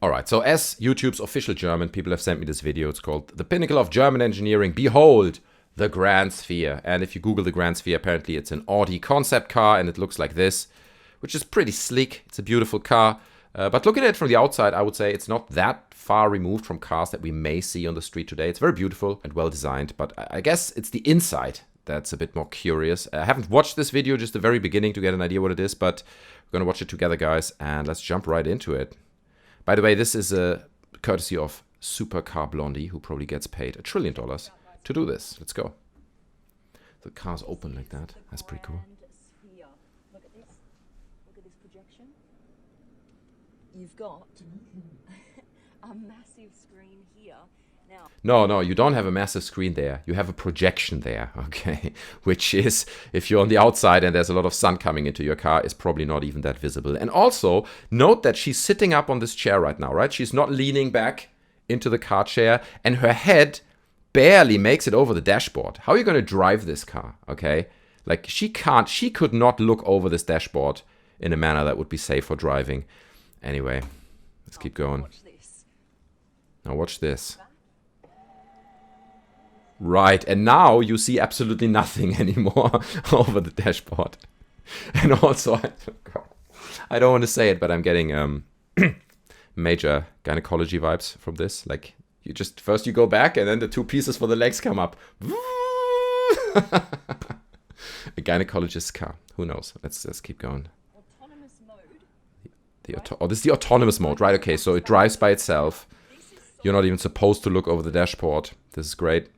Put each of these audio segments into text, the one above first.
Alright, so as YouTube's official German, people have sent me this video. It's called The Pinnacle of German Engineering. Behold, the Grand Sphere. And if you Google the Grand Sphere, apparently it's an Audi concept car, and it looks like this, which is pretty sleek. It's a beautiful car. But looking at it from the outside, I would say it's not that far removed from cars that we may see on the street today. It's very beautiful and well designed, but I guess it's the inside that's a bit more curious. I haven't watched this video, just the very beginning to get an idea what it is, but we're going to watch it together, guys, and let's jump right into it. By the way, this is a courtesy of Supercar Blondie, who probably gets paid $1 trillion to do this. Let's go. The car's open like that. That's pretty cool. Look at this. Look at this projection. You've got a massive screen here. Now, No, you don't have a massive screen there. You have a projection there, okay? Which is, if you're on the outside and there's a lot of sun coming into your car, is probably not even that visible. And also, note that she's sitting up on this chair right now, right? She's not leaning back into the car chair, and her head barely makes it over the dashboard. How are you going to drive this car, okay? Like, she could not look over this dashboard in a manner that would be safe for driving. Anyway, let's keep going. watch this. Now watch this. Right, and now you see absolutely nothing anymore over the dashboard. And also, I don't want to say it, but I'm getting major gynecology vibes from this. Like, you just, first you go back, and then the two pieces for the legs come up. A gynecologist's car. Who knows? Let's keep going. Autonomous mode. This is the autonomous mode, right? Okay, so it drives by itself. You're not even supposed to look over the dashboard. This is great.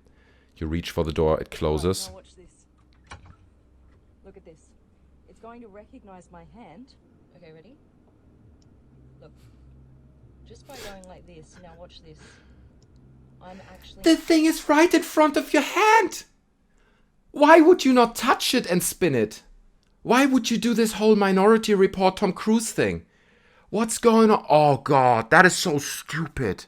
You reach for the door, it closes. Now watch this. Look at this. It's going to recognize my hand. Okay, ready? Look. Just by going like this. Now watch this. I'm actually... The thing is right in front of your hand! Why would you not touch it and spin it? Why would you do this whole Minority Report Tom Cruise thing? What's going on? Oh god, that is so stupid.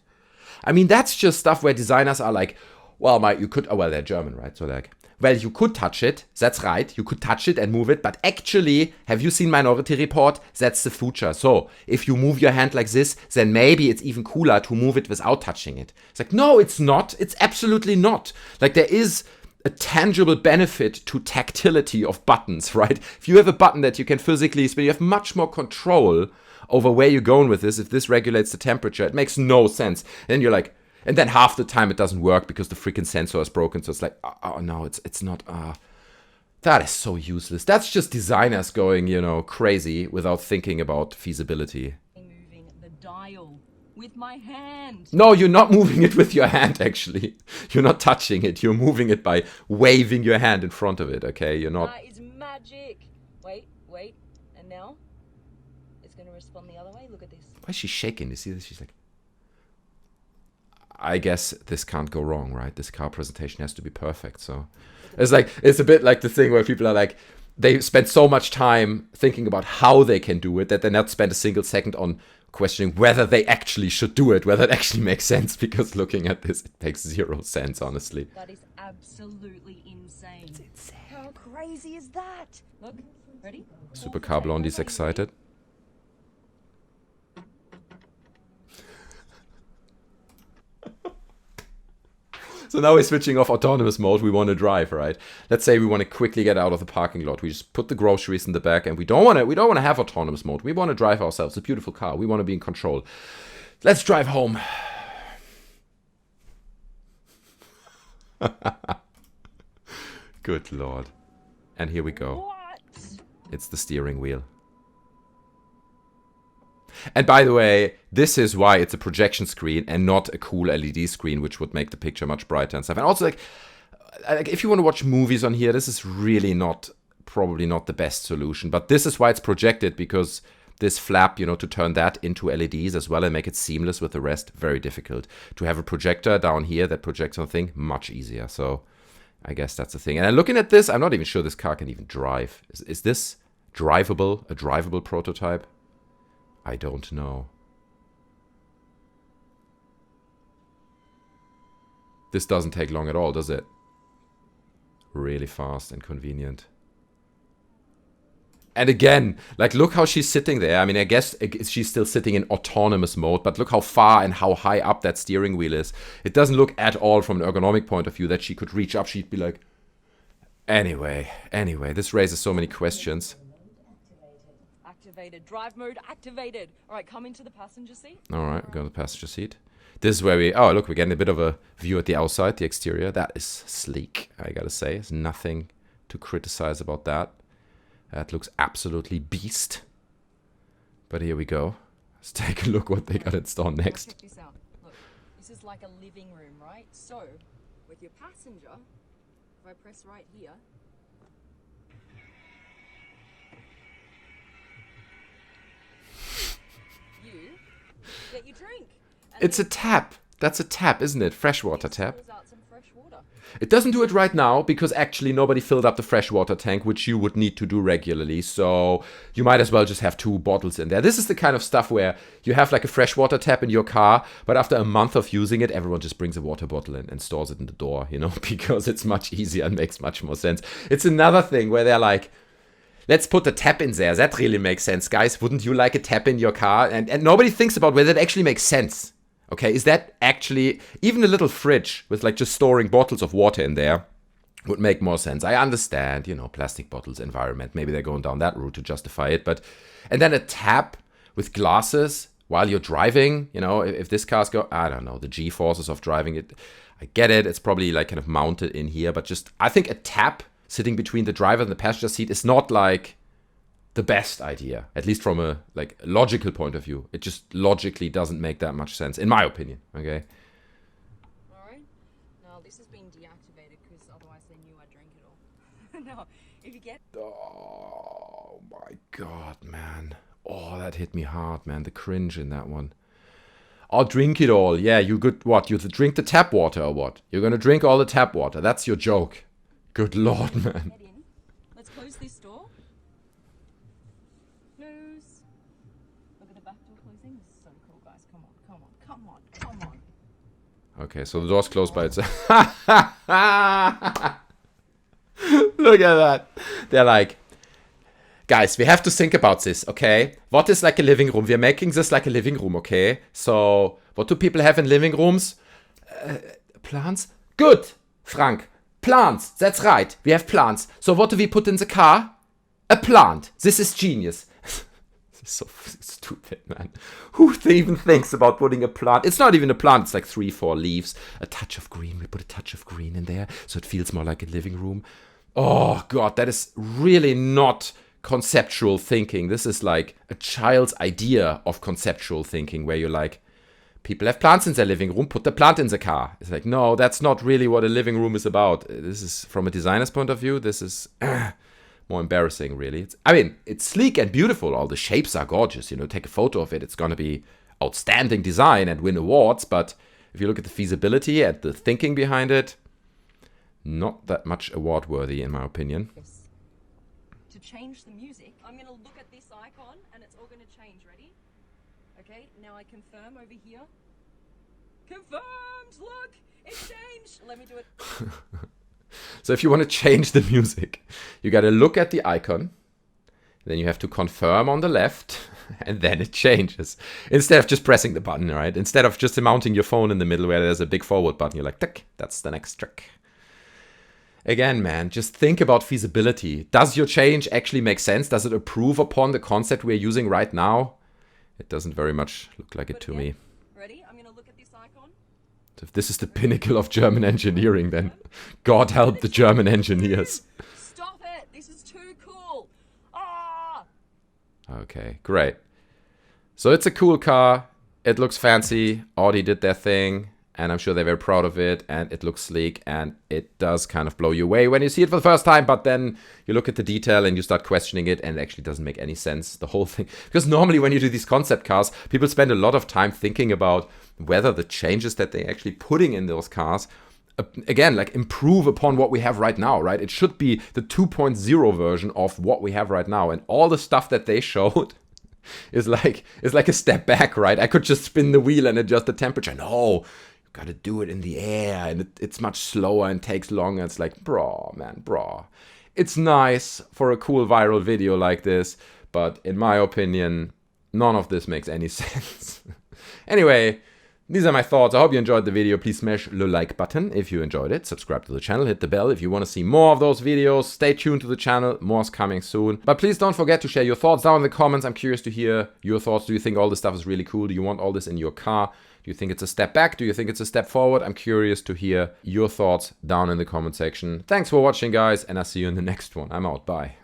I mean, that's just stuff where designers are like, well, Mike, you could, oh, well, they're German, right? So like, well, you could touch it. That's right. You could touch it and move it. But actually, have you seen Minority Report? That's the future. So if you move your hand like this, then maybe it's even cooler to move it without touching it. It's like, no, it's not. It's absolutely not. Like, there is a tangible benefit to tactility of buttons, right? If you have a button that you can physically spin, you have much more control over where you're going with this. If this regulates the temperature, it makes no sense. Then you're like, and then half the time it doesn't work because the freaking sensor is broken. So it's like, oh no, it's not. That is so useless. That's just designers going, you know, crazy without thinking about feasibility. moving the dial with my hand. No, you're not moving it with your hand, actually. You're not touching it. You're moving it by waving your hand in front of it, okay? You're not... That is magic. Wait. And now? It's going to respond the other way. Look at this. Why is she shaking? You see this? She's like... I guess this can't go wrong, right? This car presentation has to be perfect, so... It's a bit like the thing where people are like... They spend so much time thinking about how they can do it that they not spend a single second on questioning whether they actually should do it, whether it actually makes sense, because looking at this, it makes zero sense, honestly. That is absolutely insane. It's insane. How crazy is that? Look, ready? Supercar Blondie's excited. So now we're switching off autonomous mode. We want to drive, right? Let's say we want to quickly get out of the parking lot. We just put the groceries in the back, and we don't want to have autonomous mode. We want to drive ourselves. It's a beautiful car. We want to be in control. Let's drive home. Good Lord. And here we go. What? It's the steering wheel. And by the way, this is why it's a projection screen and not a cool LED screen, which would make the picture much brighter and stuff. And also, like if you want to watch movies on here, this is really probably not the best solution. But this is why it's projected, because this flap, you know, to turn that into LEDs as well and make it seamless with the rest, very difficult. To have a projector down here that projects something, much easier. So I guess that's the thing. And looking at this, I'm not even sure this car can even drive. Is this drivable, a drivable prototype? I don't know. This doesn't take long at all, does it? Really fast and convenient. And again, like, look how she's sitting there. I mean, I guess she's still sitting in autonomous mode, but look how far and how high up that steering wheel is. It doesn't look at all from an ergonomic point of view that she could reach up. She'd be like... Anyway, this raises so many questions. Activated. Drive mode activated. All right, come into the passenger seat. All right, go to the passenger seat. This is where we... Oh, look, we're getting a bit of a view at the outside, the exterior. That is sleek, I gotta say. There's nothing to criticize about that. That looks absolutely beast. But here we go. Let's take a look what they got installed next. Check this out. Look, this is like a living room, right? So, with your passenger, if I press right here, you get your drink. And It's a tap. That's a tap, isn't it? Freshwater it tap. pulls out some fresh water. It doesn't do it right now because actually nobody filled up the freshwater tank, which you would need to do regularly. So you might as well just have 2 bottles in there. This is the kind of stuff where you have like a freshwater tap in your car, but after a month of using it, everyone just brings a water bottle in and stores it in the door, you know, because it's much easier and makes much more sense. It's another thing where they're like, let's put a tap in there. That really makes sense, guys. Wouldn't you like a tap in your car? And nobody thinks about whether it actually makes sense. Okay, is that actually, even a little fridge with like just storing bottles of water in there would make more sense. I understand, you know, plastic bottles, environment, maybe they're going down that route to justify it, but, and then a tap with glasses while you're driving, you know, if this car's go, I don't know, the G-forces of driving it, I get it, it's probably like kind of mounted in here, but just, I think a tap sitting between the driver and the passenger seat is not like the best idea, at least from a like logical point of view. It just logically doesn't make that much sense, in my opinion. Okay. All right. Now this has been deactivated because otherwise they knew I'd drink it all. Now, if you get Oh my god, man. Oh, that hit me hard, man. The cringe in that one. I'll drink it all. Yeah, you good. What? You drink the tap water or what? You're gonna drink all the tap water. That's your joke. Good lord, man. head in, let's close this door. Close. Look at the back door closing. This is so cool, guys. Come on. Okay, so the door's closed by itself. Look at that. They're like, guys, we have to think about this, okay? What is like a living room? We're making this like a living room, okay? So, what do people have in living rooms? Plants? Good, Frank. Plants. That's right. We have plants. So, what do we put in the car? A plant. This is genius. This is so stupid, man. Who even thinks about putting a plant? It's not even a plant. It's like 3-4 leaves. A touch of green. We put a touch of green in there so it feels more like a living room. Oh, God. That is really not conceptual thinking. This is like a child's idea of conceptual thinking where you're like, people have plants in their living room, put the plant in the car. It's like, no, that's not really what a living room is about. This is, from a designer's point of view, this is more embarrassing, really. It's sleek and beautiful. All the shapes are gorgeous. You know, take a photo of it. It's going to be outstanding design and win awards. But if you look at the feasibility, at the thinking behind it, not that much award worthy, in my opinion. To change the music, I'm going to look at this icon and it's all going to change. Ready? Okay, now I confirm over here. Confirmed! Look! It changed! Let me do it. So if you want to change the music, you got to look at the icon, then you have to confirm on the left, and then it changes. Instead of just pressing the button, right? Instead of just mounting your phone in the middle where there's a big forward button, you're like, tick, that's the next trick. Again, man, just think about feasibility. Does your change actually make sense? Does it improve upon the concept we're using right now? It doesn't very much look like it to me. Ready? I'm going to look at this icon. If this is the pinnacle of German engineering, then God help the German engineers. Stop it! This is too cool! Ah! Okay, great. So it's a cool car. It looks fancy. Audi did their thing. And I'm sure they're very proud of it. And it looks sleek. And it does kind of blow you away when you see it for the first time. But then you look at the detail and you start questioning it. And it actually doesn't make any sense, the whole thing. Because normally when you do these concept cars, people spend a lot of time thinking about whether the changes that they're actually putting in those cars, again, like improve upon what we have right now, right? It should be the 2.0 version of what we have right now. And all the stuff that they showed is like a step back, right? I could just spin the wheel and adjust the temperature. No, you got to do it in the air. And it's much slower and takes longer. It's like, bro, man, bro. It's nice for a cool viral video like this, but in my opinion, none of this makes any sense. Anyway, these are my thoughts. I hope you enjoyed the video. Please smash the like button if you enjoyed it. Subscribe to the channel, hit the bell if you want to see more of those videos. Stay tuned to the channel, more's coming soon. But please don't forget to share your thoughts down in the comments. I'm curious to hear your thoughts. Do you think all this stuff is really cool? Do you want all this in your car? Do you think it's a step back? Do you think it's a step forward? I'm curious to hear your thoughts down in the comment section. Thanks for watching, guys, and I'll see you in the next one. I'm out. Bye.